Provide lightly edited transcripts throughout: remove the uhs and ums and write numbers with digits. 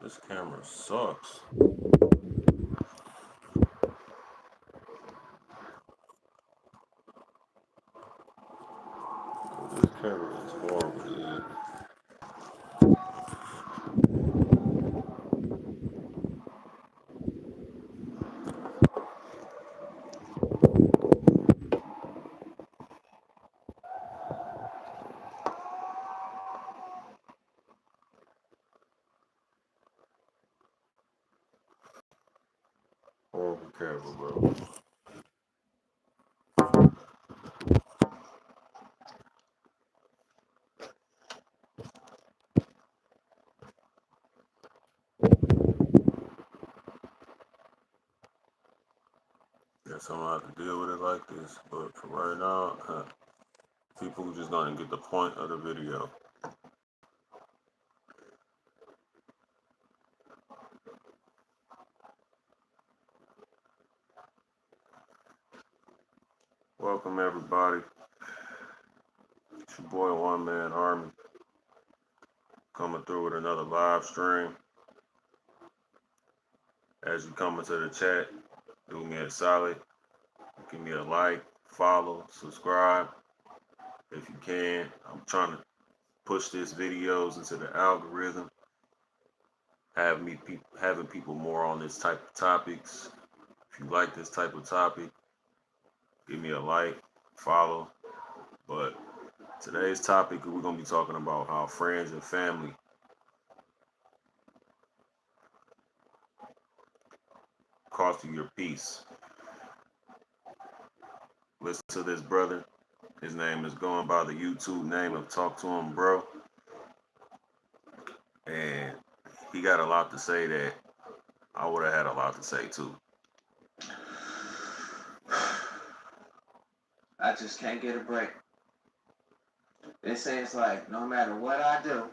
This camera sucks. This camera is horrible, dude. Horrible camera, bro. Guess I'm gonna have to deal with it like this. But for right now, people just gonna get the point of the video. Welcome everybody. It's your boy One Man Army coming through with another live stream. As you come into the chat, do me a solid. Give me a like, follow, subscribe if you can. I'm trying to push these videos into the algorithm, having people more on this type of topics. If you like this type of topic, give me a like, follow. But today's topic, we're gonna be talking about how friends and family cost you your peace. Listen to this brother. His name is going by the YouTube name of Talk to Him Bro. And he got a lot to say that I would have had a lot to say too. I just can't get a break. It seems like no matter what I do,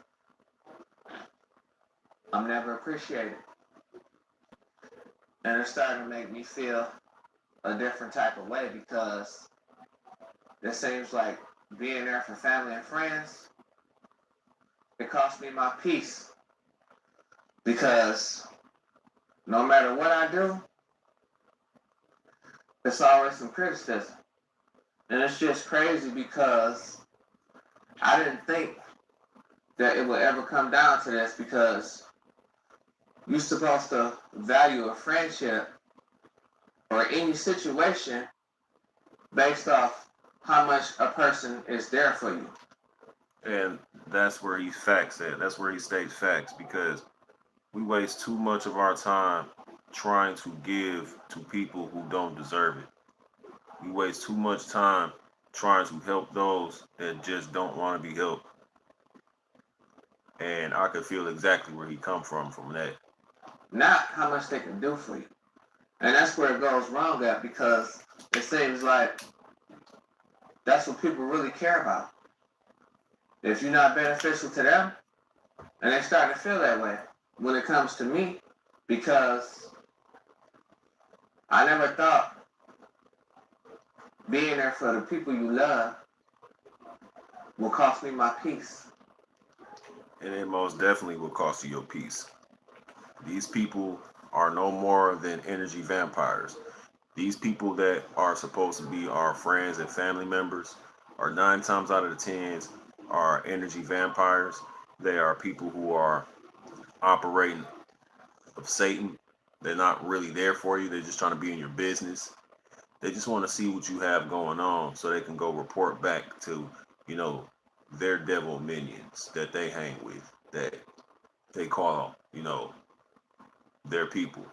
I'm never appreciated. And it's starting to make me feel a different type of way because it seems like being there for family and friends, it cost me my peace. Because no matter what I do, there's always some criticism. And it's just crazy because I didn't think that it would ever come down to this because you're supposed to value a friendship or any situation based off how much a person is there for you. And that's where he facts at. That's where he states facts because we waste too much of our time trying to give to people who don't deserve it. We waste too much time trying to help those that just don't want to be helped. And I could feel exactly where he come from that. Not how much they can do for you. And that's where it goes wrong at because it seems like that's what people really care about. If you're not beneficial to them, and they start to feel that way when it comes to me, because I never thought being there for the people you love will cost me my peace. And it most definitely will cost you your peace. These people are no more than energy vampires. These people that are supposed to be our friends and family members are 9 times out of the 10 are energy vampires. They are people who are operating of Satan. They're not really there for you. They're just trying to be in your business. They just want to see what you have going on so they can go report back to, their devil minions that they hang with, that they call, their people.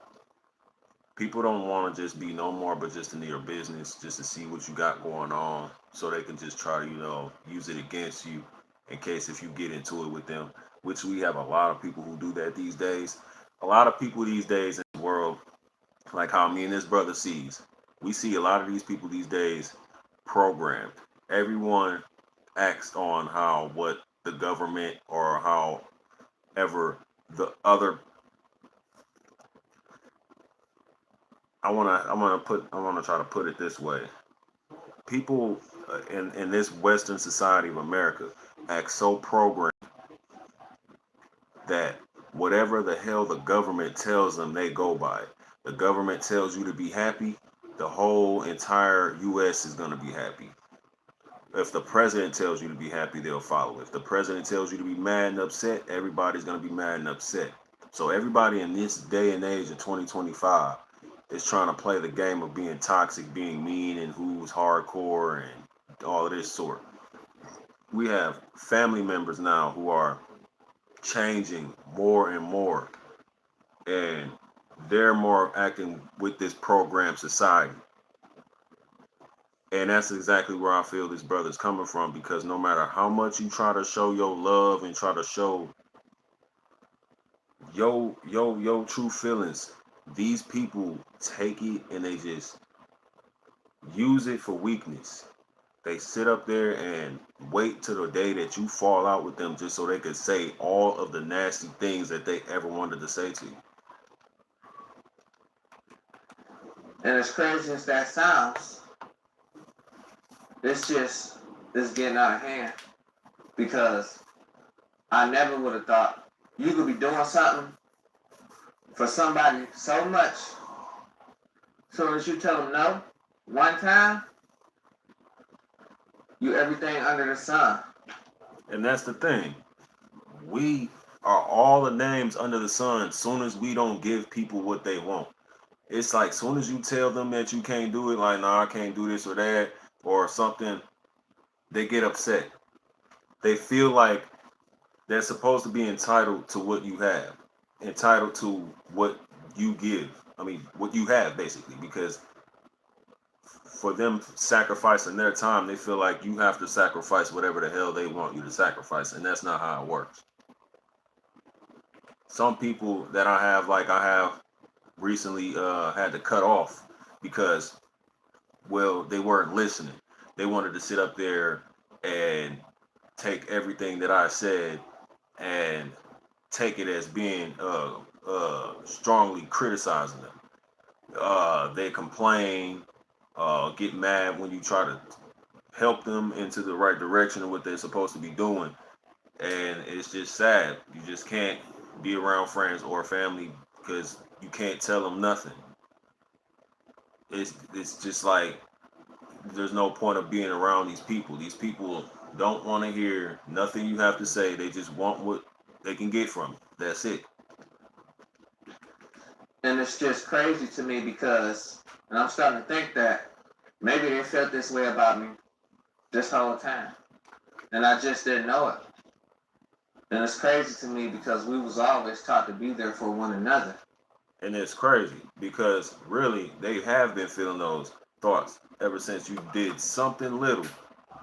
People don't want to just be no more but just in your business, just to see what you got going on so they can just try to, use it against you in case if you get into it with them, which we have a lot of people who do that these days. A lot of people these days in the world, like how me and this brother sees, we see a lot of these people these days programmed. Everyone acts on how what the government or however the other I wanna try to put it this way. People in this Western society of America act so programmed that whatever the hell the government tells them, they go by it. The government tells you to be happy, the whole entire US is going to be happy. If the president tells you to be happy, they'll follow. If the president tells you to be mad and upset, everybody's going to be mad and upset. So everybody in this day and age of 2025 is trying to play the game of being toxic, being mean, and who's hardcore and all of this sort. We have family members now who are changing more and more, and they're more acting with this program society. And that's exactly where I feel this brother's coming from, because no matter how much you try to show your love and try to show your true feelings, these people take it and they just use it for weakness. They sit up there and wait till the day that you fall out with them just so they could say all of the nasty things that they ever wanted to say to you. And as crazy as that sounds, it's getting out of hand, because I never would have thought you could be doing something for somebody so much. So as you tell them no, one time, you everything under the sun. And that's the thing. We are all the names under the sun soon as we don't give people what they want. It's like soon as you tell them that you can't do it, like, nah, I can't do this or that or something, they get upset. They feel like they're supposed to be entitled to what you have, entitled to what you give. I mean, what you have, basically, because for them sacrificing their time, they feel like you have to sacrifice whatever the hell they want you to sacrifice, and that's not how it works. Some people that I have recently had to cut off because, well, they weren't listening. They wanted to sit up there and take everything that I said and take it as being strongly criticizing them. They complain, get mad when you try to help them into the right direction of what they're supposed to be doing. And it's just sad. You just can't be around friends or family because you can't tell them nothing. It's just like there's no point of being around these people. These people don't want to hear nothing you have to say. They just want what they can get from you. That's it. And it's just crazy to me because, and I'm starting to think that maybe they felt this way about me this whole time, and I just didn't know it. And it's crazy to me because we was always taught to be there for one another. And it's crazy because really they have been feeling those thoughts ever since you did something little,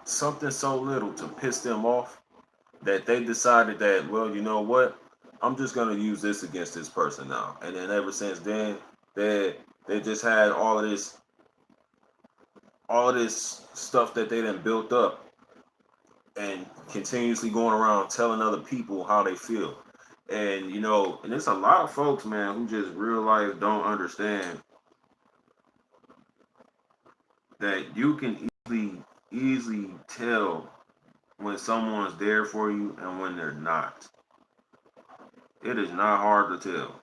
something so little to piss them off that they decided that, well, you know what? I'm just gonna use this against this person now. And then ever since then, they just had all of this stuff that they done built up and continuously going around telling other people how they feel. And and there's a lot of folks, man, who just real life don't understand that you can easily tell when someone's there for you and when they're not. It is not hard to tell.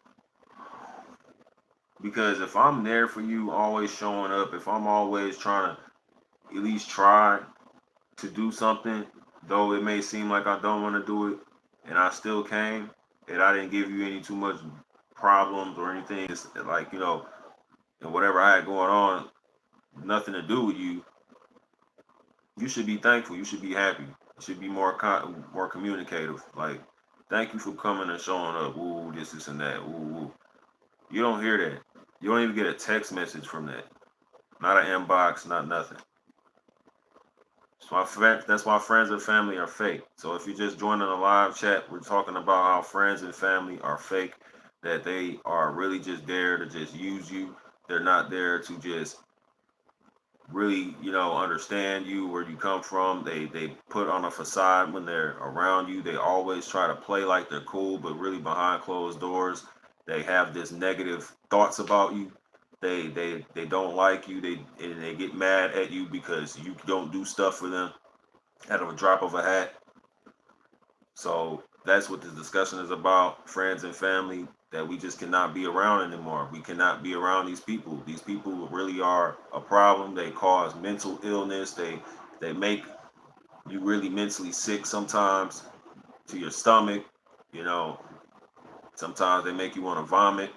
Because if I'm there for you, always showing up, if I'm always trying to at least try to do something, though it may seem like I don't want to do it, and I still came, and I didn't give you any too much problems or anything, it's like, and whatever I had going on, nothing to do with you, you should be thankful. You should be happy. You should be more communicative. Like, thank you for coming and showing up. Ooh, this and that. Ooh. You don't hear that. You don't even get a text message from that. Not an inbox, not nothing. That's why friends and family are fake. So if you're just joining a live chat, we're talking about how friends and family are fake, that they are really just there to just use you. They're not there to just really, understand you, where you come from. They put on a facade when they're around you. They always try to play like they're cool, but really behind closed doors, they have this negative thoughts about you. They don't like you. They get mad at you because you don't do stuff for them at a drop of a hat. So That's what this discussion is about. Friends and family that we just cannot be around anymore. We cannot be around these people. These people really are a problem. They cause mental illness. They make you really mentally sick sometimes to your stomach. You know, sometimes they make you want to vomit.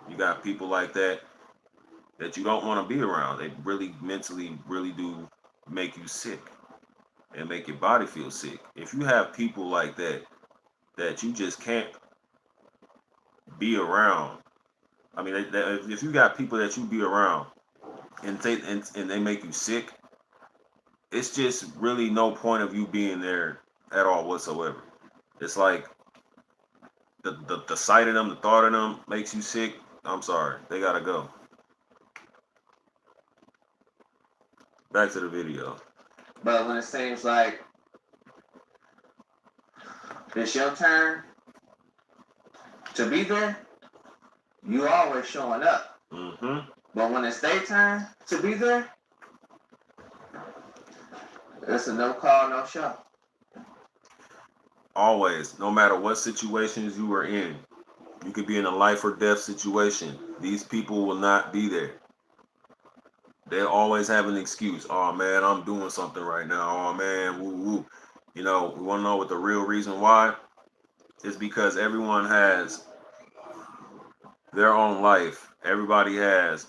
You got people like that you don't want to be around. They really mentally really do make you sick and make your body feel sick. If you have people like that you just can't be around. I mean, if you got people that you be around and they make you sick, it's just really no point of you being there at all whatsoever. It's like the sight of them, the thought of them makes you sick. I'm sorry, they gotta go. Back to the video. But when it seems like it's your turn to be there, you always showing up. Mm-hmm. But when it's their turn to be there, it's a no call, no show. Always, no matter what situations you are in, you could be in a life or death situation. These people will not be there. They always have an excuse. Oh man, I'm doing something right now. Oh man, woo woo. You know, we want to know what the real reason why is because everyone has their own life. Everybody has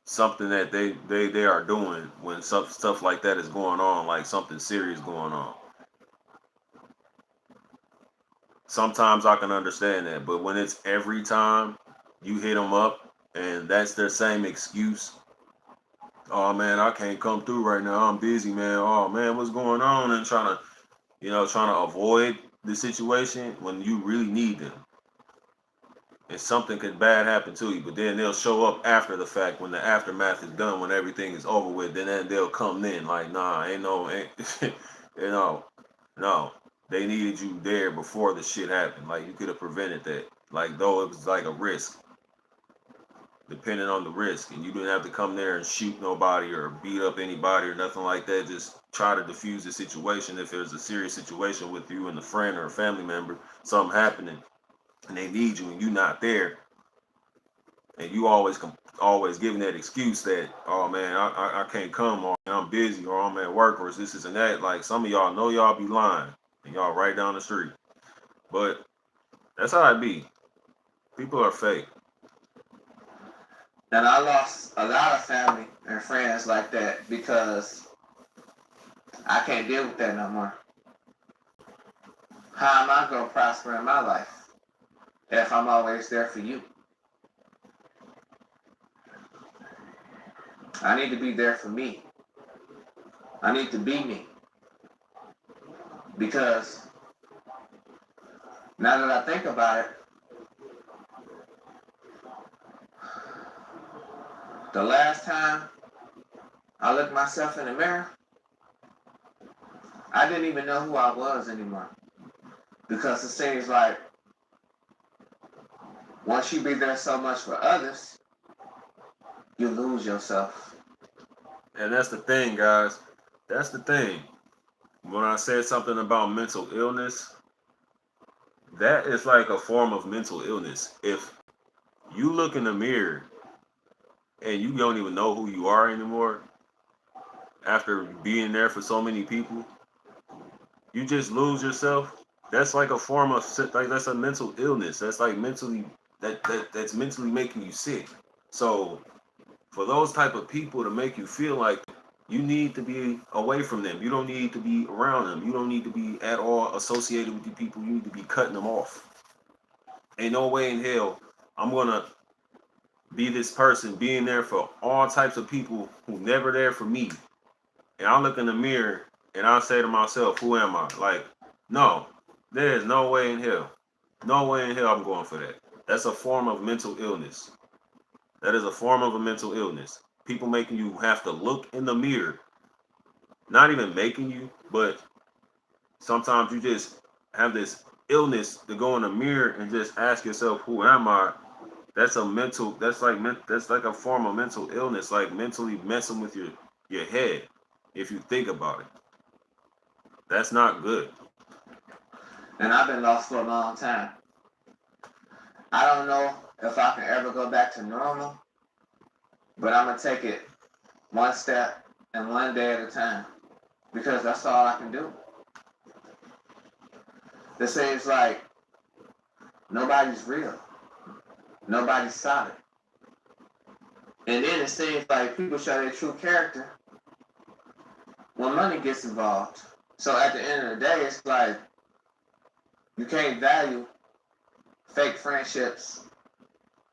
something that they are doing when stuff like that is going on, like something serious going on. Sometimes I can understand that, but when it's every time you hit them up and that's their same excuse, oh man, I can't come through right now. I'm busy, man. Oh man, what's going on? And trying to avoid the situation when you really need them. And something could bad happen to you, but then they'll show up after the fact when the aftermath is done, when everything is over with. Then they'll come in like, nah, ain't you know, no. They needed you there before the shit happened. Like you could have prevented that. Like though it was like a risk, depending on the risk, and you didn't have to come there and shoot nobody or beat up anybody or nothing like that. Just try to diffuse the situation if there's a serious situation with you and a friend or a family member, something happening, and they need you and you're not there, and you always giving that excuse that oh man I can't come or I'm busy or I'm at work or this is and that. Like some of y'all know y'all be lying and y'all right down the street, but that's how it be. People are fake. And I lost a lot of family and friends like that because I can't deal with that no more. How am I going to prosper in my life if I'm always there for you? I need to be there for me. I need to be me. Because now that I think about it, the last time I looked myself in the mirror, I didn't even know who I was anymore. Because it seems like once you be there so much for others, you lose yourself. And that's the thing, guys. That's the thing. When I said something about mental illness, that is like a form of mental illness. If you look in the mirror and you don't even know who you are anymore after being there for so many people, you just lose yourself. That's like a form of like that's a mental illness. That's like mentally that's mentally making you sick. So for those type of people to make you feel like you need to be away from them. You don't need to be around them. You don't need to be at all associated with the people. You need to be cutting them off. Ain't no way in hell I'm gonna be this person being there for all types of people who never there for me. And I look in the mirror and I say to myself, who am I? Like, no, there is no way in hell. No way in hell I'm going for that. That's a form of mental illness. That is a form of a mental illness. People making you have to look in the mirror. Not even making you, but sometimes you just have this illness to go in the mirror and just ask yourself, who am I? That's like a form of mental illness, like mentally messing with your head. If you think about it, that's not good. And I've been lost for a long time. I don't know if I can ever go back to normal, but I'm going to take it one step and one day at a time because that's all I can do. It seems like nobody's real, nobody's solid. And then it seems like people show their true character when money gets involved. So at the end of the day, it's like you can't value fake friendships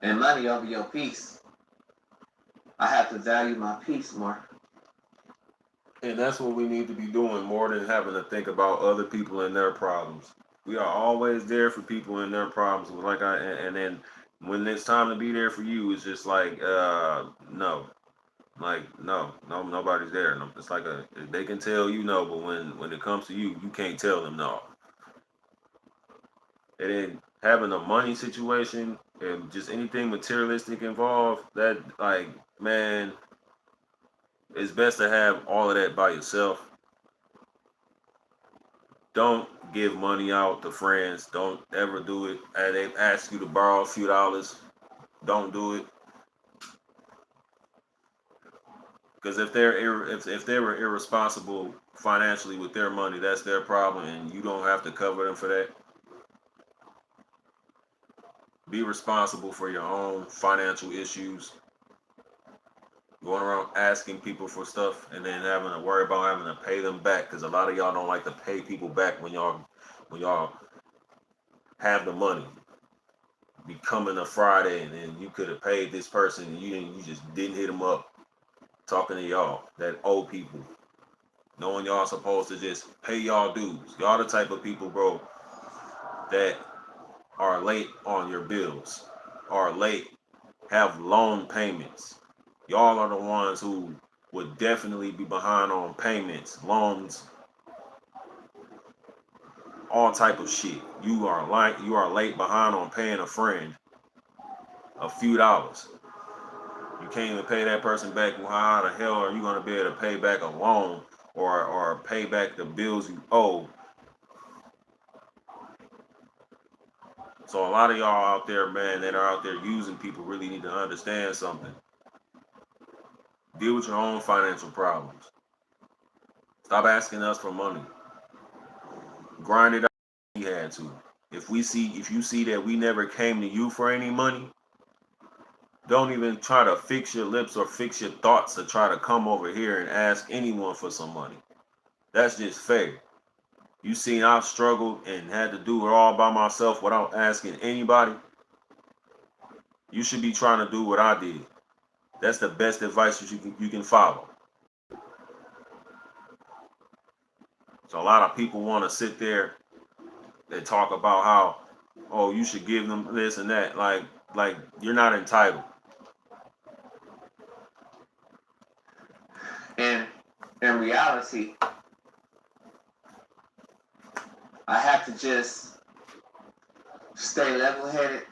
and money over your peace. I have to value my peace more. And that's what we need to be doing more than having to think about other people and their problems. We are always there for people and their problems. And then when it's time to be there for you, it's just like, no. Like, no, nobody's there. No, it's like they can tell you no, but when it comes to you, you can't tell them no. And then having a money situation and just anything materialistic involved, that, like, man, it's best to have all of that by yourself. Don't give money out to friends. Don't ever do it. And they ask you to borrow a few dollars. Don't do it. Because if they were irresponsible financially with their money, that's their problem, and you don't have to cover them for that. Be responsible for your own financial issues. Going around asking people for stuff and then having to worry about having to pay them back, because a lot of y'all don't like to pay people back when y'all have the money. Be coming a Friday and then you could have paid this person and you just didn't hit them up. Talking to y'all that owe people, knowing y'all supposed to just pay y'all dues. Y'all the type of people, bro, that are late on your bills, are late, have loan payments. Y'all are the ones who would definitely be behind on payments, loans, all type of shit. You are late behind on paying a friend a few dollars. You can't even pay that person back. Well, how the hell are you going to be able to pay back a loan or pay back the bills you owe? So a lot of y'all out there, man, that are out there using people really need to understand something. Deal with your own financial problems. Stop asking us for money. Grind it out if you had to. If you see that we never came to you for any money, don't even try to fix your lips or fix your thoughts to try to come over here and ask anyone for some money. That's just fair. You seen I've struggled and had to do it all by myself without asking anybody. You should be trying to do what I did. That's the best advice you can follow. So a lot of people want to sit there and talk about how, oh, you should give them this and that. Like you're not entitled. And in reality, I have to just stay level-headed,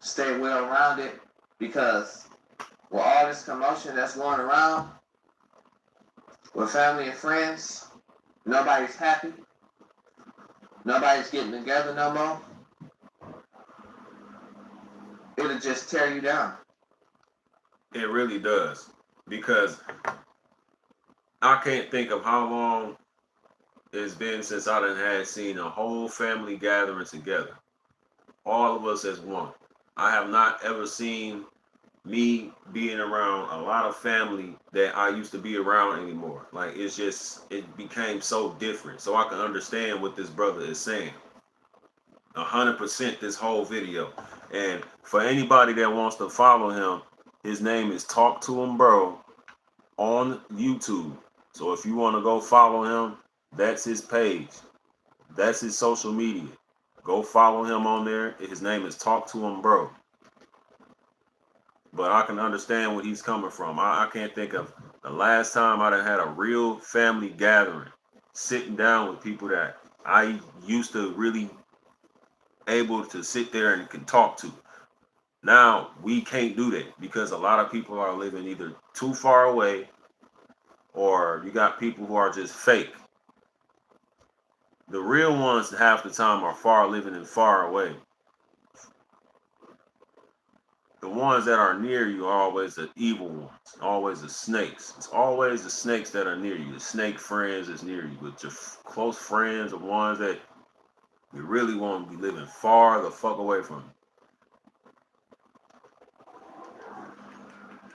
stay well-rounded, because with all this commotion that's going around, with family and friends, nobody's happy. Nobody's getting together no more. It'll just tear you down. It really does. Because I can't think of how long it's been since I done had seen a whole family gathering together. All of us as one. I have not ever seen me being around a lot of family that I used to be around anymore. Like it became so different. So I can understand what this brother is saying. 100% this whole video. And for anybody that wants to follow him, his name is Talk to Him Bro on YouTube. So if you want to go follow him, that's his page. That's his social media. Go follow him on there. His name is Talk to Him Bro. But I can understand where he's coming from. I can't think of the last time I done had a real family gathering, sitting down with people that I used to really able to sit there and can talk to. Now we can't do that because a lot of people are living either too far away or you got people who are just fake. The real ones half the time are far living and far away. The ones that are near you are always the evil ones, always the snakes. It's always the snakes that are near you. The snake friends is near you, but your close friends are ones that you really want to be living far the fuck away from.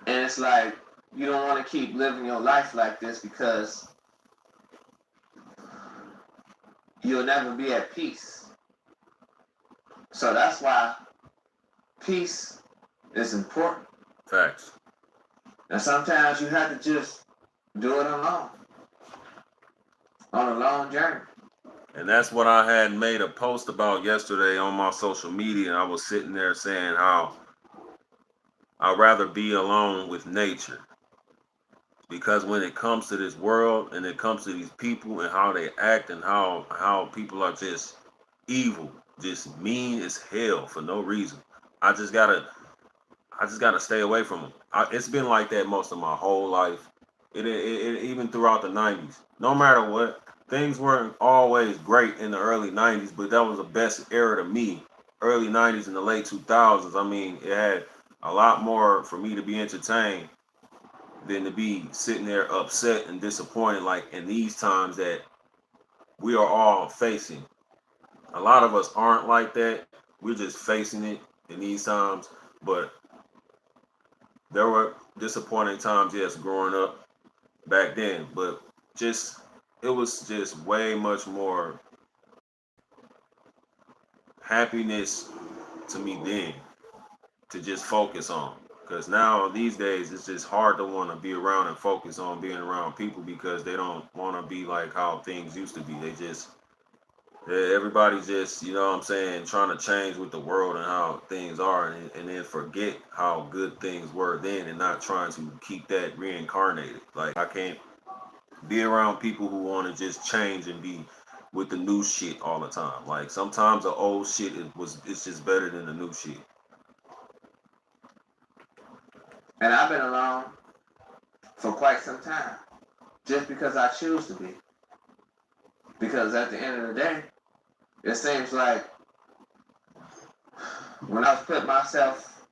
And it's like you don't want to keep living your life like this because you'll never be at peace. So that's why peace is important. Facts. And sometimes you have to just do it alone, on a long journey. And that's what I had made a post about yesterday on my social media. And I was sitting there saying how I'd rather be alone with nature. Because when it comes to this world and it comes to these people and how they act and how people are just evil, just mean as hell for no reason. I just gotta stay away from them. It's been like that most of my whole life. It even throughout the 90s. No matter what, things weren't always great in the early 90s, but that was the best era to me. Early 90s and the late 2000s. I mean, it had a lot more for me to be entertained than to be sitting there upset and disappointed like in these times that we are all facing. A lot of us aren't like that. We're just facing it in these times. But there were disappointing times, yes, growing up back then. But just it was just way much more happiness to me then to just focus on. Because now these days it's just hard to want to be around and focus on being around people because they don't want to be like how things used to be. Everybody just, you know what I'm saying, trying to change with the world and how things are and then forget how good things were then and not trying to keep that reincarnated. Like I can't be around people who want to just change and be with the new shit all the time. Like sometimes the old shit it's just better than the new shit. And I've been alone for quite some time, just because I choose to be. Because at the end of the day, it seems like when I was putting myself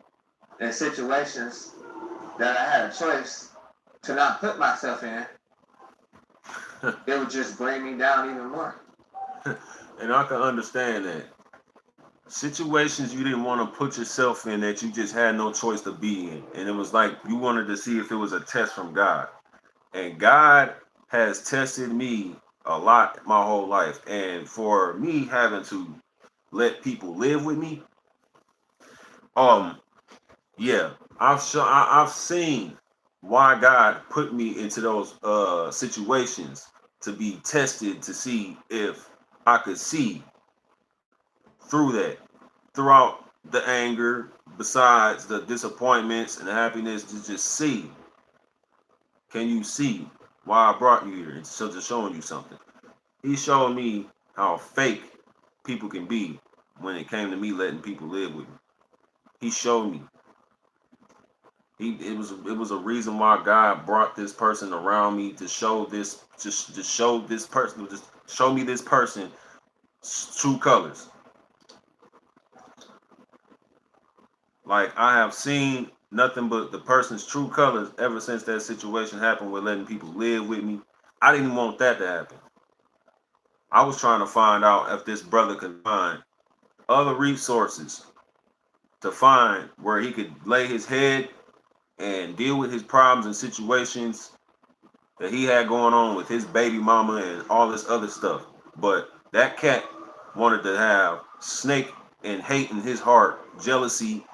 in situations that I had a choice to not put myself in, it would just bring me down even more. And I can understand that. Situations you didn't want to put yourself in that you just had no choice to be in. And it was like you wanted to see if it was a test from God. And God has tested me a lot my whole life. And for me having to let people live with me, yeah, I've seen why God put me into those situations to be tested to see if I could see through that, throughout the anger, besides the disappointments and the happiness, to just see. Can you see why I brought you here? And so just showing you something. He showed me how fake people can be when it came to me letting people live with me. He showed me. It was a reason why God brought this person around me to show this just to show this person just show me this person's true colors. Like I have seen nothing but the person's true colors ever since that situation happened with letting people live with me. I didn't want that to happen. I was trying to find out if this brother could find other resources to find where he could lay his head and deal with his problems and situations that he had going on with his baby mama and all this other stuff. But that cat wanted to have snake and hate in his heart, jealousy,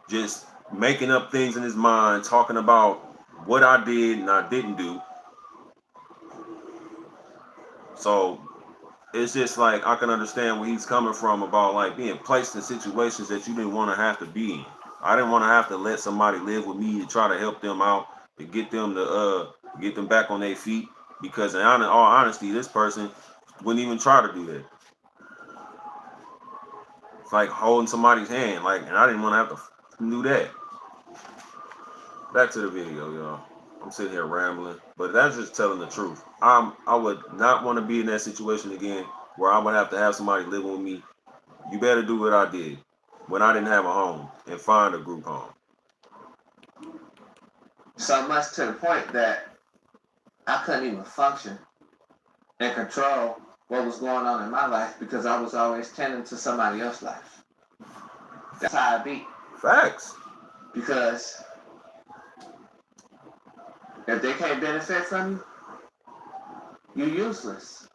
just making up things in his mind, talking about what I did and I didn't do. So it's just like I can understand where he's coming from about like being placed in situations that you didn't want to have to be in. I didn't want to have to let somebody live with me to try to help them out to get them back on their feet because in all honesty, this person wouldn't even try to do that. It's like holding somebody's hand, like, and I didn't want to have to do that. Back to the video, y'all. I'm sitting here rambling, but that's just telling the truth. I would not want to be in that situation again where I would have to have somebody living with me. You better do what I did when I didn't have a home and find a group home. So much to the point that I couldn't even function and control what was going on in my life because I was always tending to somebody else's life. That's how I be. Facts. Because if they can't benefit from you, you're useless.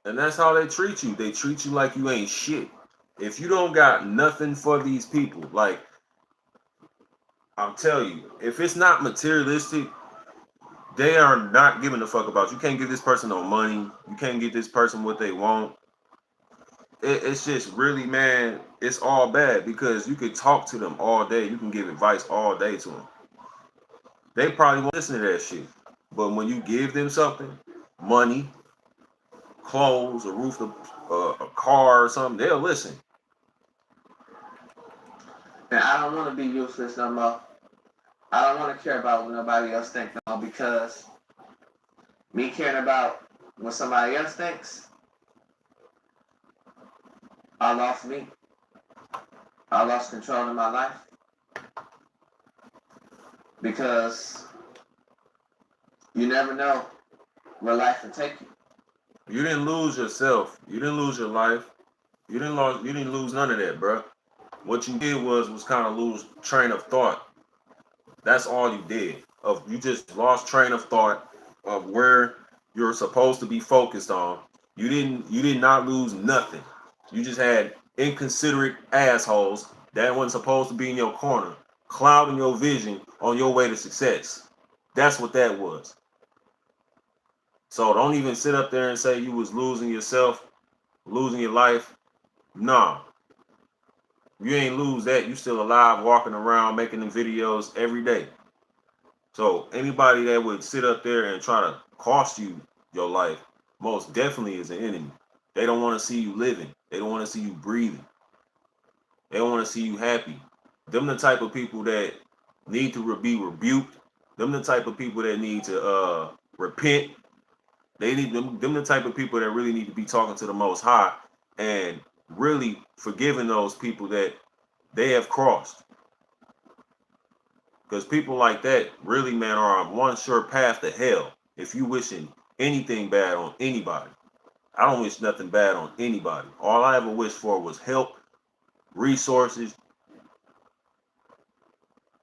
And that's how they treat you. They treat you like you ain't shit. If you don't got nothing for these people, like I'm telling you, if it's not materialistic, they are not giving a fuck about you. You can't give this person no money. You can't get this person what they want. It's just really, man, it's all bad because you could talk to them all day. You can give advice all day to them. They probably won't listen to that shit. But when you give them something, money, clothes, a roof, a car or something, they'll listen. And I don't want to be useless no more. I don't want to care about what nobody else thinks no more because me caring about what somebody else thinks, I lost me. I lost control of my life because you never know where life will take you. You didn't lose yourself. You didn't lose your life. You didn't lose none of that, bro. What you did was kind of lose train of thought. That's all you did. You just lost train of thought of where you're supposed to be focused on. You did not lose nothing. You just had inconsiderate assholes that wasn't supposed to be in your corner, clouding your vision on your way to success. That's what that was. So don't even sit up there and say you was losing yourself, losing your life. Nah. You ain't lose that. You still alive, walking around, making them videos every day. So anybody that would sit up there and try to cost you your life, most definitely is an enemy. They don't want to see you living. They don't want to see you breathing. They don't want to see you happy. Them the type of people that need to be rebuked. Them the type of people that need to repent. They need them the type of people that really need to be talking to the Most High and really forgiving those people that they have crossed. Because people like that really, man, are on one sure path to hell. If you wishing anything bad on anybody, I don't wish nothing bad on anybody. All I ever wished for was help, resources,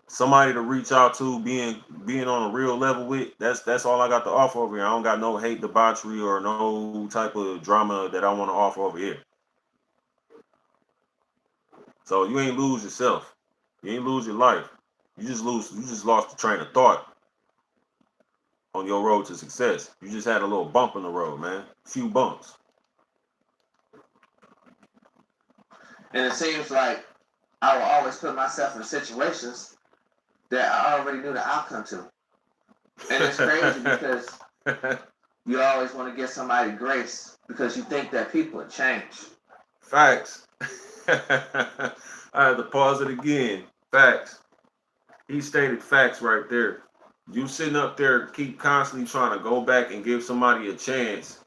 somebody to reach out to, being on a real level with. That's all I got to offer over here. I don't got no hate, debauchery, or no type of drama that I want to offer over here. So you ain't lose yourself. You ain't lose your life. You just lost the train of thought on your road to success. You just had a little bump in the road, man. A few bumps. And it seems like I will always put myself in situations that I already knew the outcome to. And it's crazy because you always want to give somebody grace because you think that people will change. Facts. I had to pause it again. Facts. He stated facts right there. You sitting up there keep constantly trying to go back and give somebody a chance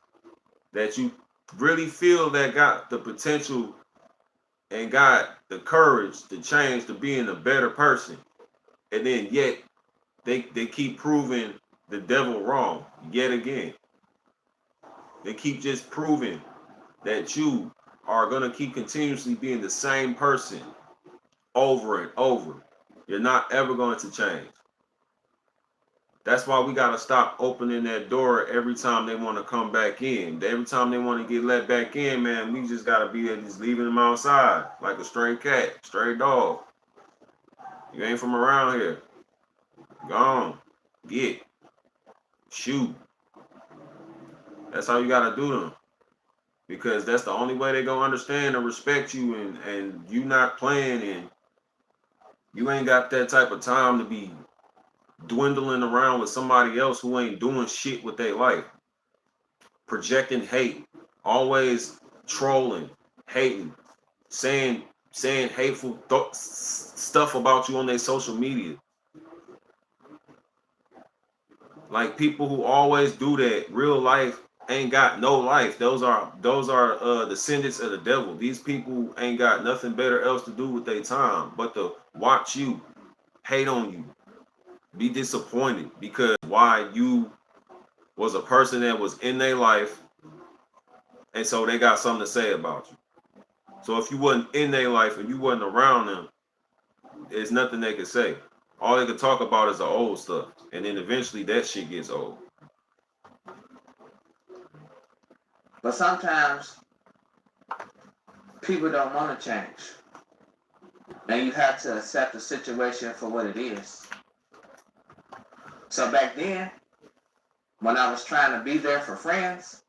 that you really feel that got the potential and got the courage to change to being a better person. And then yet they keep proving the devil wrong yet again. They keep just proving that you are going to keep continuously being the same person over and over. You're not ever going to change. That's why we got to stop opening that door every time they want to come back in. Every time they want to get let back in, man, we just got to be just leaving them outside like a stray cat, stray dog. You ain't from around here. Gone. Get. Shoot. That's how you got to do them. Because that's the only way they're going to understand and respect you, and you not playing, and you ain't got that type of time to be dwindling around with somebody else who ain't doing shit with their life. Projecting hate, always trolling, hating, saying hateful stuff about you on their social media. Like people who always do that, real life ain't got no life. Those are descendants of the devil. These people ain't got nothing better else to do with their time but to watch you, hate on you, be disappointed because why you was a person that was in their life, and so they got something to say about you. So if you wasn't in their life and you wasn't around them, there's nothing they could say. All they could talk about is the old stuff, and then eventually that shit gets old. But sometimes people don't want to change. And you have to accept the situation for what it is. So back then, when I was trying to be there for friends,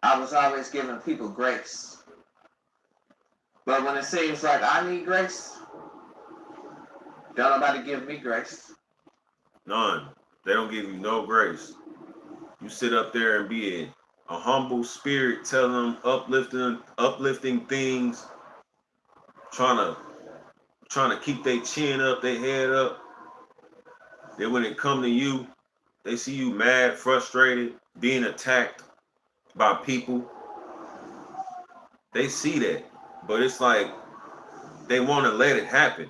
I was always giving people grace. But when it seems like I need grace, don't nobody give me grace. None. They don't give you no grace. You sit up there and be a humble spirit, telling them uplifting things, trying to keep their chin up, their head up. Then when it come to you, they see you mad, frustrated, being attacked by people. They see that, but it's like they want to let it happen.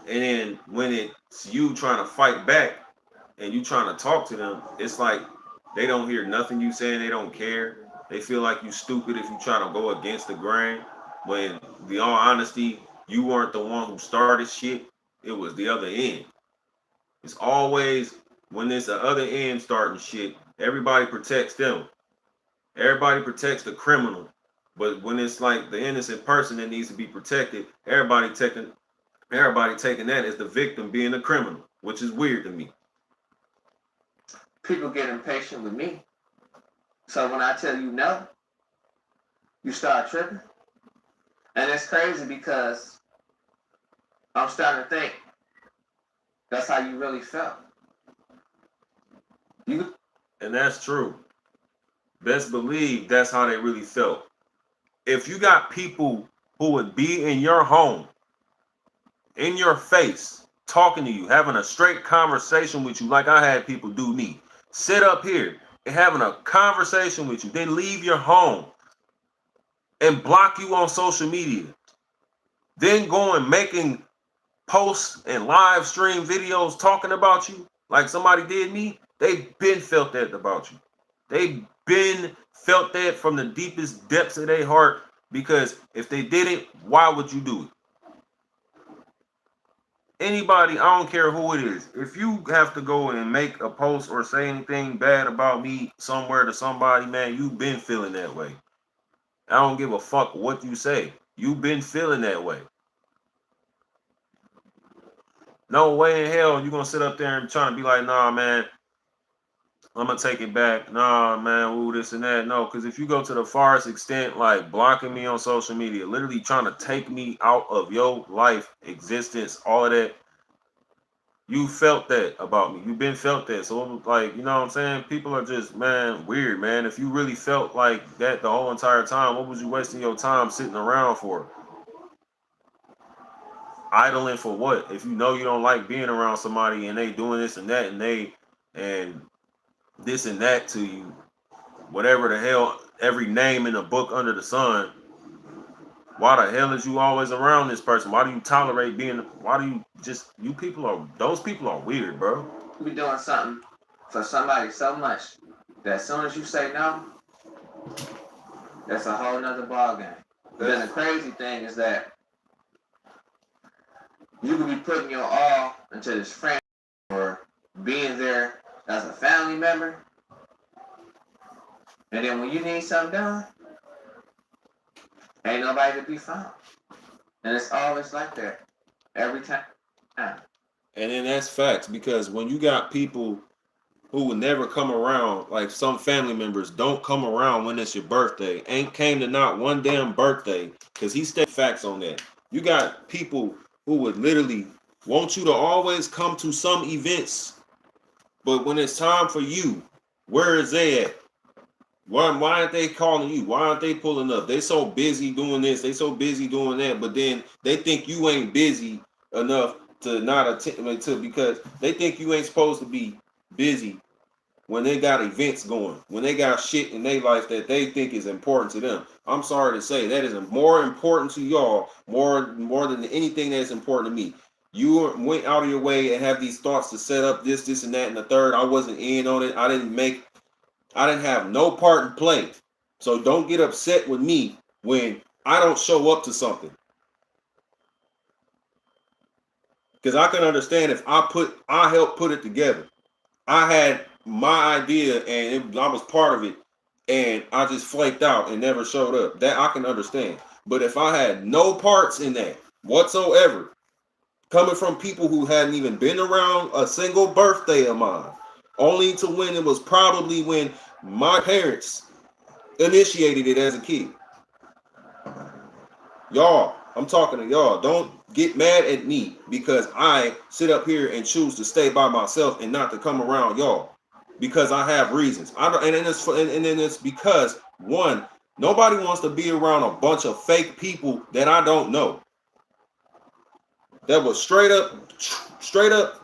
And then when it's you trying to fight back and you trying to talk to them, it's like they don't hear nothing you saying. They don't care. They feel like you stupid if you try to go against the grain. When, the all honesty, you weren't the one who started shit. It was the other end. It's always when it's the other end starting shit. Everybody protects them. Everybody protects the criminal. But when it's like the innocent person that needs to be protected, everybody taking that as the victim being the criminal, which is weird to me. People get impatient with me. So when I tell you no, you start tripping. And it's crazy because I'm starting to think that's how you really felt. And that's true. Best believe that's how they really felt. If you got people who would be in your home, in your face, talking to you, having a straight conversation with you, like I had people do me, sit up here and having a conversation with you, then leave your home and block you on social media, then go and making posts and live stream videos talking about you like somebody did me, they've been felt that about you. They've been felt that from the deepest depths of their heart, because if they did it, why would you do it? Anybody, I don't care who it is, if you have to go and make a post or say anything bad about me somewhere to somebody, man, you've been feeling that way. I don't give a fuck what you say. You've been feeling that way. No way in hell you gonna sit up there and trying to be like, nah, man, I'm gonna take it back. Nah, man, ooh, this and that. No, because if you go to the farthest extent, like blocking me on social media, literally trying to take me out of your life, existence, all of that, you felt that about me. You've been felt that. So, like, you know what I'm saying? People are just, man, weird, man. If you really felt like that the whole entire time, what was you wasting your time sitting around for? Idling for what? If you know you don't like being around somebody and they doing this and that and this and that to you, whatever the hell, every name in the book under the sun, why the hell is you always around this person? Why do you tolerate being, why do you just, those people are weird, bro. You be doing something for somebody so much that as soon as you say no, that's a whole nother ball game. But then the crazy thing is that you could be putting your all into this friend or being there as a family member, and then when you need something done, ain't nobody to be found. And it's always like that every time. And then that's facts, because when you got people who would never come around, like some family members don't come around when it's your birthday, ain't came to not one damn birthday, because he stayed facts on that. You got people who would literally want you to always come to some events, but when it's time for you, where is they at? Why aren't they calling you? Why aren't they pulling up? They so busy doing this, they so busy doing that, but then they think you ain't busy enough to not attend to, because they think you ain't supposed to be busy when they got events going, when they got shit in their life that they think is important to them. I'm sorry to say that is more important to y'all, more than anything that's important to me. You went out of your way and have these thoughts to set up this, and that, and the third. I wasn't in on it. I didn't have no part in play. So don't get upset with me when I don't show up to something. Because I can understand if I helped put it together. I had my idea and I was part of it, and I just flaked out and never showed up. That I can understand. But if I had no parts in that whatsoever, coming from people who hadn't even been around a single birthday of mine, only to when it was probably when my parents initiated it as a kid. Y'all, I'm talking to y'all. Don't get mad at me because I sit up here and choose to stay by myself and not to come around y'all, because I have reasons. And then it's because, one, nobody wants to be around a bunch of fake people that I don't know, that will straight up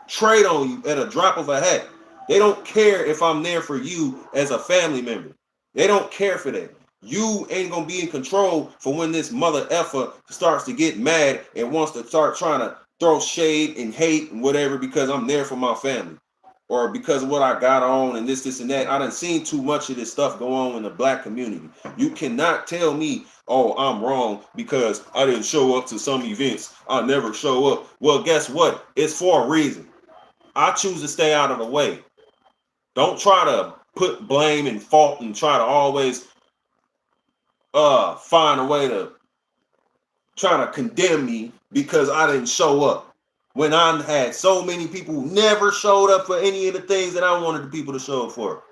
trade on you at a drop of a hat. They don't care if I'm there for you as a family member. They don't care for that. You ain't gonna be in control for when this mother effer starts to get mad and wants to start trying to throw shade and hate and whatever because I'm there for my family, or because of what I got on and this and that. I done seen too much of this stuff go on in the black community. You cannot tell me, oh, I'm wrong because I didn't show up to some events. I never show up. Well, guess what? It's for a reason. I choose to stay out of the way. Don't try to put blame and fault and try to always find a way to try to condemn me because I didn't show up, when I had so many people who never showed up for any of the things that I wanted the people to show up for,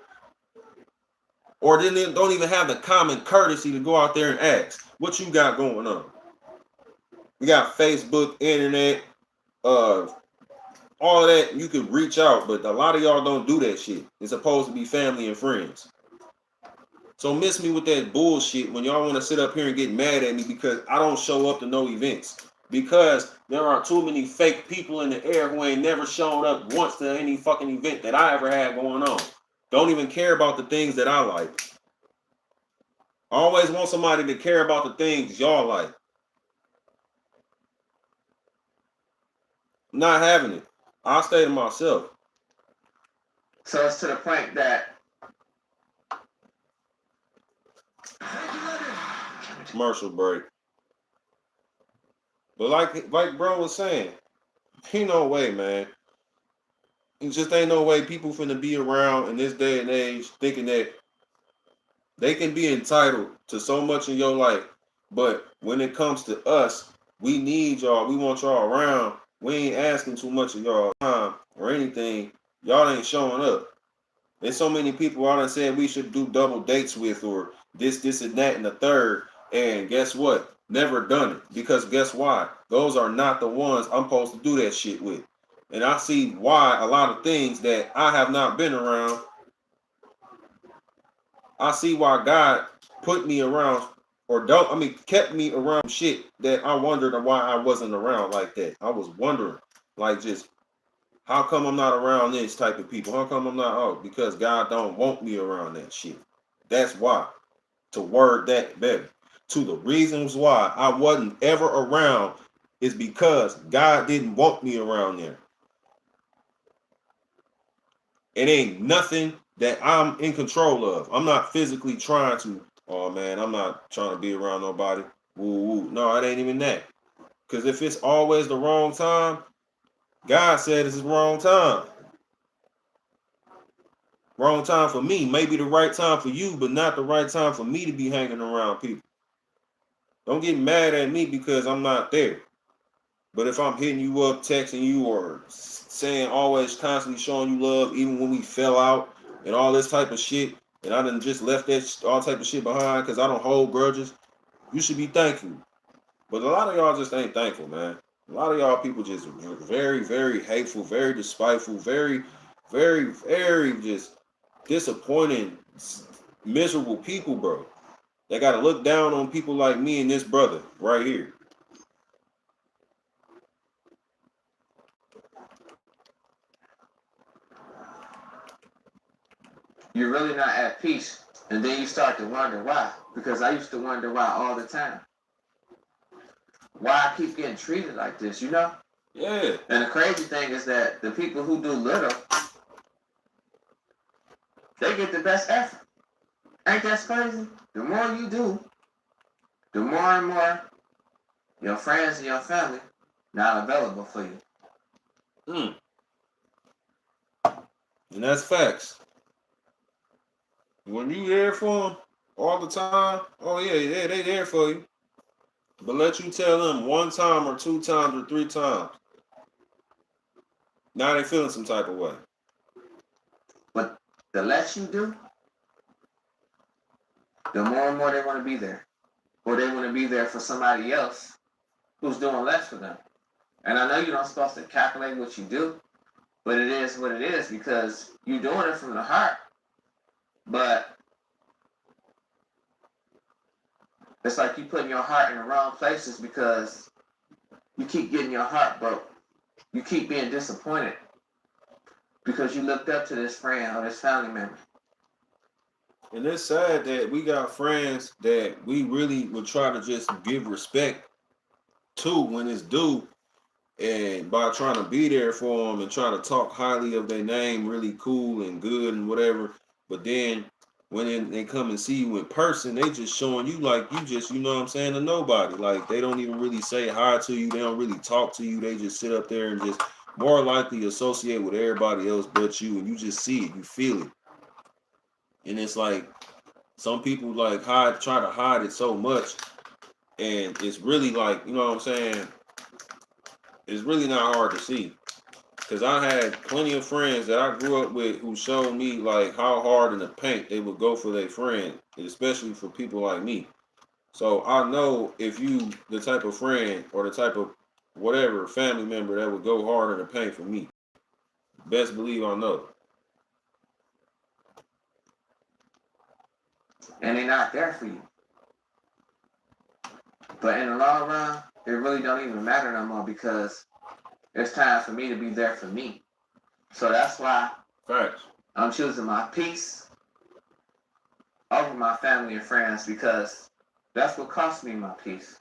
or then don't even have the common courtesy to go out there and ask what you got going on. We got Facebook, internet, all of that. You can reach out, but a lot of y'all don't do that shit. It's supposed to be family and friends. So miss me with that bullshit when y'all want to sit up here and get mad at me because I don't show up to no events. Because there are too many fake people in the air who ain't never shown up once to any fucking event that I ever had going on. Don't even care about the things that I like. I always want somebody to care about the things y'all like. I'm not having it. I'll stay to myself. So it's to the point that Commercial break. But like bro was saying, ain't no way, man. It just ain't no way people finna be around in this day and age thinking that they can be entitled to so much in your life. But when it comes to us, we need y'all. We want y'all around. We ain't asking too much of y'all time or anything. Y'all ain't showing up. There's so many people I done said we should do double dates with, or this and that and the third. And guess what? Never done it. Because guess why? Those are not the ones I'm supposed to do that shit with. And I see why a lot of things that I have not been around. I see why God put me around, or kept me around shit that I wondered why I wasn't around like that. I was wondering, like, just how come I'm not around this type of people? How come I'm not? Oh, because God don't want me around that shit. That's why. To word that better. To the reasons why I wasn't ever around is because God didn't want me around there. It ain't nothing that I'm in control of. I'm not physically trying to, oh man, I'm not trying to be around nobody. Woo, woo. No, it ain't even that. Because if it's always the wrong time, God said it's the wrong time. Wrong time for me. Maybe the right time for you, but not the right time for me to be hanging around people. Don't get mad at me because I'm not there. But if I'm hitting you up, texting you, or saying always constantly showing you love, even when we fell out and all this type of shit, and I done just left that all type of shit behind because I don't hold grudges, you should be thankful. But a lot of y'all just ain't thankful, man. A lot of y'all people just very, very hateful, very despiteful, very, very, very just disappointing, miserable people, bro. They got to look down on people like me and this brother right here. you're really not at peace. And then you start to wonder why. Because I used to wonder why all the time. Why I keep getting treated like this, you know? Yeah. And the crazy thing is that the people who do little, they get the best effort. Ain't that crazy? The more you do, the more and more your friends and your family not available for you. And that's facts. When you there for them all the time, oh yeah, they there for you. But let you tell them one time or two times or three times. Now they feeling some type of way. But the less you do, the more and more they want to be there. Or they want to be there for somebody else who's doing less for them. And I know you're not supposed to calculate what you do, but it is what it is because you're doing it from the heart. But it's like you putting your heart in the wrong places because you keep getting your heart broke. You keep being disappointed because you looked up to this friend or this family member. And it's sad that we got friends that we really would try to just give respect to when it's due, and by trying to be there for them and trying to talk highly of their name, really cool and good and whatever. But then when they come and see you in person, they just showing you like you just, you know what I'm saying, to nobody. Like they don't even really say hi to you. They don't really talk to you. They just sit up there and just more likely associate with everybody else but you. And you just see it, you feel it. And it's like some people like try to hide it so much. And it's really like, you know what I'm saying? It's really not hard to see. Because I had plenty of friends that I grew up with who showed me like how hard in the paint they would go for their friend, especially for people like me. So I know if you the type of friend or the type of whatever family member that would go hard in the paint for me, best believe I know. And they're not there for you. But in the long run, it really don't even matter no more because it's time for me to be there for me. So that's why Facts. I'm choosing my peace over my family and friends because that's what cost me my peace.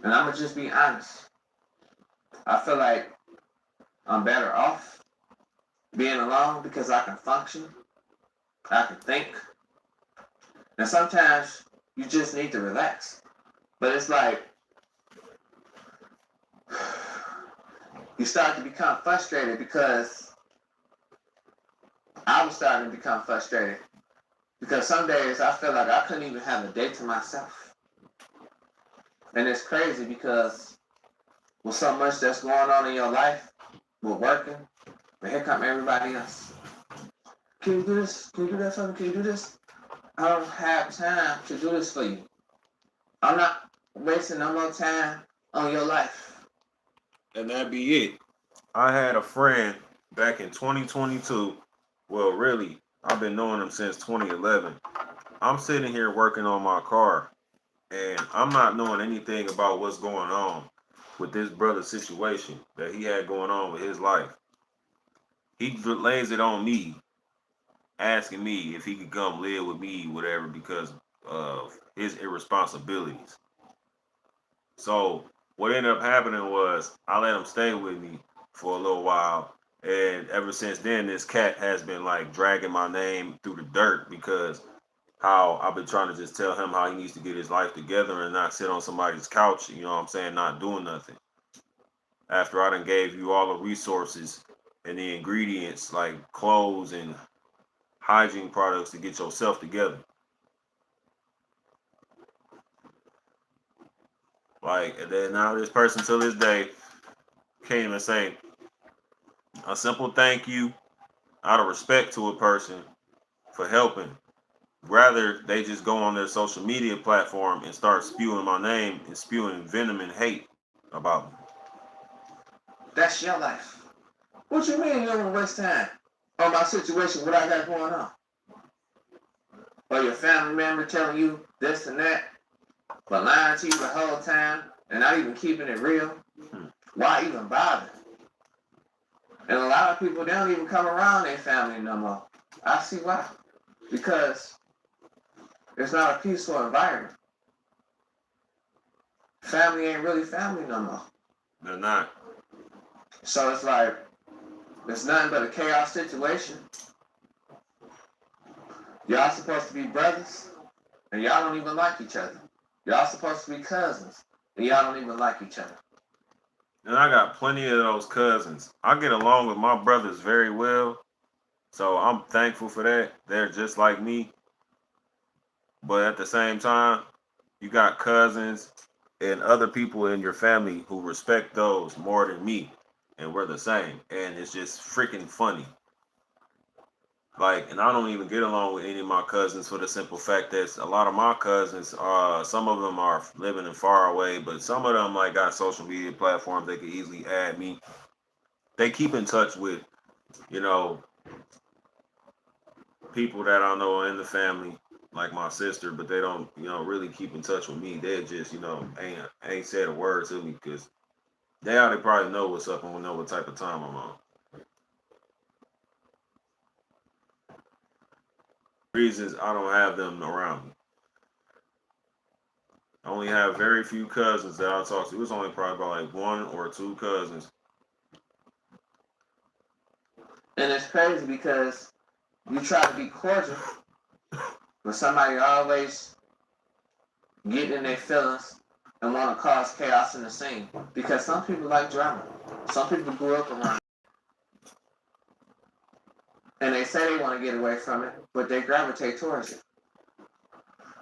And I'm going to just be honest. I feel like I'm better off being alone because I can function, I can think. And sometimes you just need to relax. But it's like you start to become frustrated because I was starting to become frustrated. Because some days I feel like I couldn't even have a day to myself. And it's crazy because with so much that's going on in your life, with working, but here come everybody else. Can you do this? Can you do that for me? Can you do this? I don't have time to do this for you. I'm not wasting no more time on your life. And that be it. I had a friend back in 2022. Well, really, I've been knowing him since 2011. I'm sitting here working on my car, and I'm not knowing anything about what's going on with this brother's situation that he had going on with his life. He lays it on me, asking me if he could come live with me, whatever, because of his irresponsibilities. So what ended up happening was I let him stay with me for a little while. And ever since then, this cat has been like dragging my name through the dirt because how I've been trying to just tell him how he needs to get his life together and not sit on somebody's couch, you know what I'm saying, not doing nothing. After I done gave you all the resources and the ingredients like clothes and hygiene products to get yourself together. Like, and then now this person to this day can't even say a simple thank you out of respect to a person for helping. Rather, they just go on their social media platform and start spewing my name and spewing venom and hate about me. That's your life. What you mean you don't want to waste time on my situation, what I got going on? Or your family member telling you this and that, but lying to you the whole time and not even keeping it real? Why even bother? And a lot of people, they don't even come around their family no more. I see why. because it's not a peaceful environment. Family ain't really family no more. They're not. So it's like, it's nothing but a chaos situation. Y'all supposed to be brothers, and y'all don't even like each other. Y'all supposed to be cousins, and y'all don't even like each other. And I got plenty of those cousins. I get along with my brothers very well, so I'm thankful for that. They're just like me. But at the same time, you got cousins and other people in your family who respect those more than me, and we're the same. And it's just freaking funny. Like, and I don't even get along with any of my cousins for the simple fact that a lot of my cousins, some of them are living in far away, but some of them like got social media platforms. They could easily add me. They keep in touch with, you know, people that I know in the family, like my sister, but they don't, really keep in touch with me. They just, ain't said a word to me because they already probably know what's up and will know what type of time I'm on. Reasons I don't have them around me. I only have very few cousins that I talk to. It's only probably about like one or two cousins. And it's crazy because you try to be cordial, but somebody always get in their feelings and want to cause chaos in the scene. Because some people like drama. Some people grew up around it. And they say they want to get away from it, but they gravitate towards it.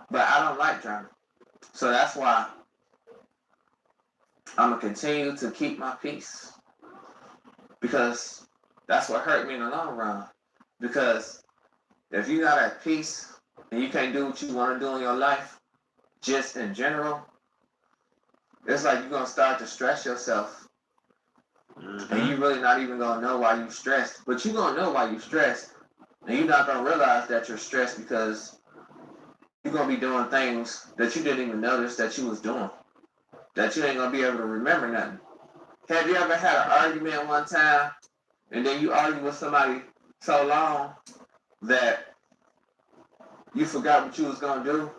But I don't like drama. So that's why I'm going to continue to keep my peace. Because that's what hurt me in the long run. Because if you're not at peace and you can't do what you want to do in your life, just in general, it's like you're going to start to stress yourself. Mm-hmm. And you're really not even going to know why you're stressed. But you're going to know why you're stressed. And you're not going to realize that you're stressed because you're going to be doing things that you didn't even notice that you was doing. That you ain't going to be able to remember nothing. Have you ever had an argument one time and then you argue with somebody so long that you forgot what you was going to do?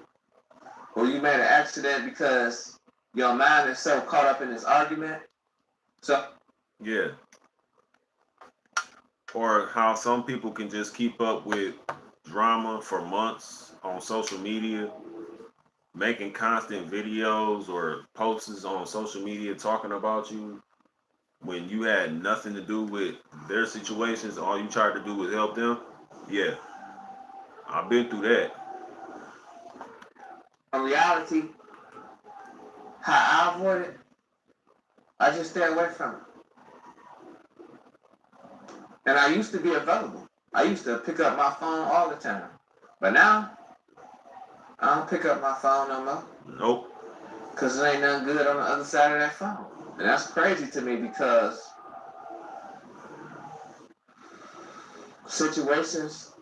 Or you made an accident because your mind is so caught up in this argument? So yeah. Or how some people can just keep up with drama for months on social media, making constant videos or posts on social media talking about you when you had nothing to do with their situations. All you tried to do was help them. Yeah, I've been through that. In reality, how I avoid it, I just stay away from it. And I used to be available. I used to pick up my phone all the time. But now, I don't pick up my phone no more. Nope. Because there ain't nothing good on the other side of that phone. And that's crazy to me because situations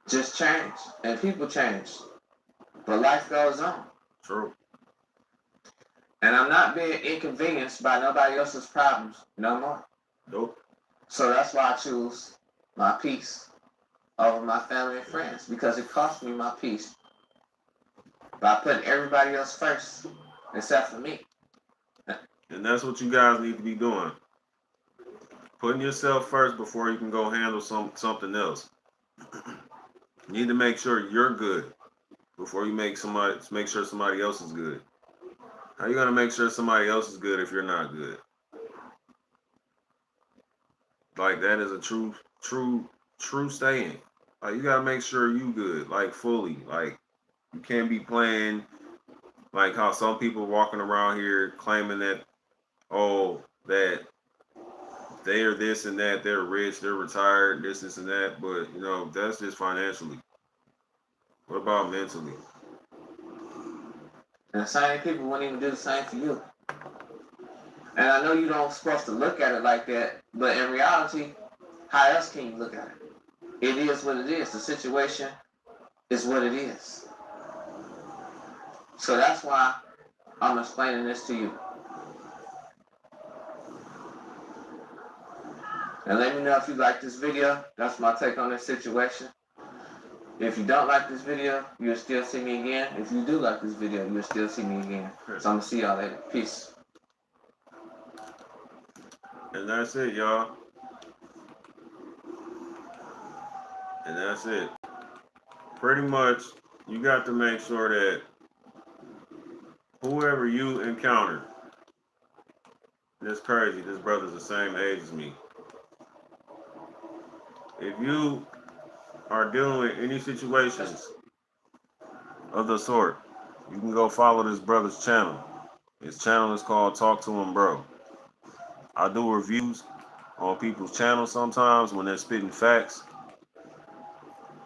just change. And people change. But life goes on. True. And I'm not being inconvenienced by nobody else's problems no more. Nope. So that's why I choose my peace over my family and friends, because it cost me my peace by putting everybody else first except for me. And that's what you guys need to be doing. Putting yourself first before you can go handle something else. You need to make sure you're good before you make sure somebody else is good. How are you gonna make sure somebody else is good if you're not good? Like, that is a true saying. Like, you gotta make sure you good, like, fully. Like, you can't be playing like how some people walking around here claiming that, that they're this and that, they're rich, they're retired, this and that, but that's just financially. What about mentally? And the same people wouldn't even do the same for you. And I know you don't supposed to look at it like that, but in reality, how else can you look at it? It is what it is. The situation is what it is. So that's why I'm explaining this to you. And let me know if you like this video. That's my take on this situation. If you don't like this video, you'll still see me again. If you do like this video, you'll still see me again. So I'm gonna see y'all later. Peace. And that's it, y'all. And that's it. Pretty much, you got to make sure that whoever you encounter, it's crazy, this brother's the same age as me. If you are dealing with any situations of the sort, you can go follow this brother's channel. His channel is called Talk to Him Bro. I do reviews on people's channels sometimes when they're spitting facts.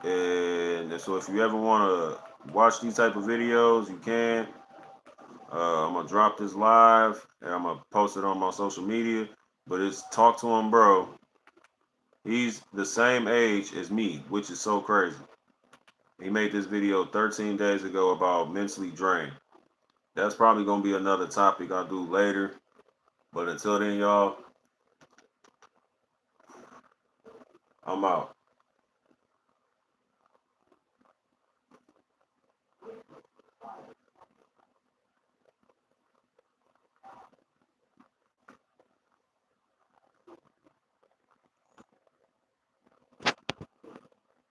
And so if you ever want to watch these type of videos, you can. I'm going to drop this live and I'm going to post it on my social media. But it's Talk to Him Bro. He's the same age as me, which is so crazy. He made this video 13 days ago about mentally drained. That's probably going to be another topic I'll do later. But until then, y'all, I'm out.